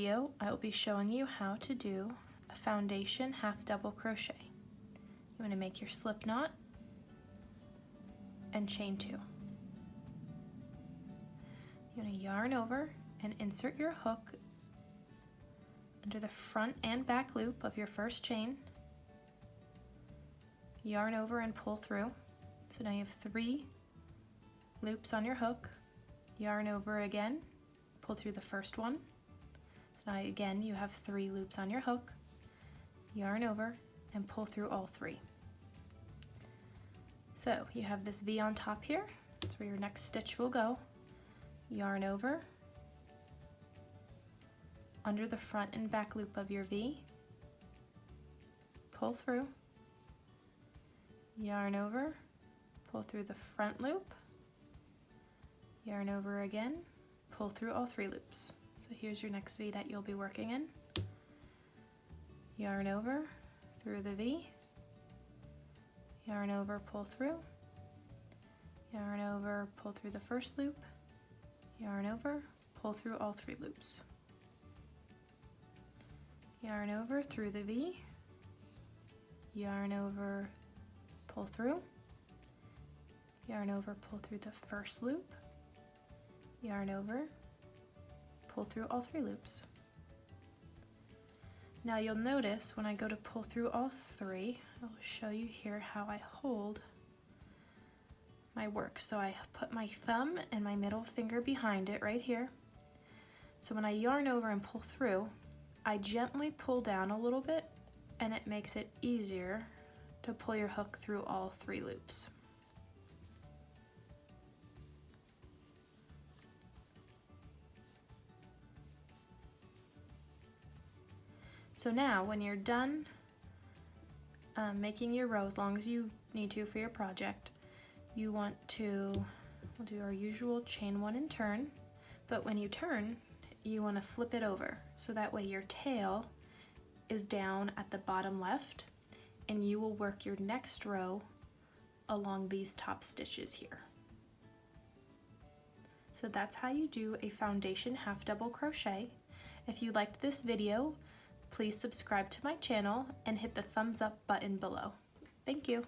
Video, I will be showing you how to do a foundation half double crochet. You want to make your slip knot and chain 2. You want to yarn over and insert your hook under the front and back loop of your first chain. Yarn over and pull through. So now you have 3 loops on your hook. Yarn over again, pull through the first one. So now again you have 3 loops on your hook. Yarn over and pull through all 3. So you have this V on top here. That's where your next stitch will go. Yarn over, under the front and back loop of your V, pull through, yarn over, pull through the front loop, yarn over again, pull through all 3 loops. So here's your next V that you'll be working in. Yarn over through the V, yarn over, pull through, yarn over, pull through the first loop, yarn over, pull through all 3 loops. Yarn over through the V, yarn over, pull through, yarn over, pull through the first loop, yarn over, pull through all 3 loops. Now you'll notice when I go to pull through all 3, I'll show you here how I hold my work. So I put my thumb and my middle finger behind it right here. So when I yarn over and pull through, I gently pull down a little bit, and it makes it easier to pull your hook through all 3 loops. So now when you're done making your row, as long as you need to for your project, you want to, we'll do our usual chain 1 and turn, but when you turn, you want to flip it over, so that way your tail is down at the bottom left, and you will work your next row along these top stitches here. So that's how you do a foundation half double crochet. If you liked this video, please subscribe to my channel and hit the thumbs up button below. Thank you.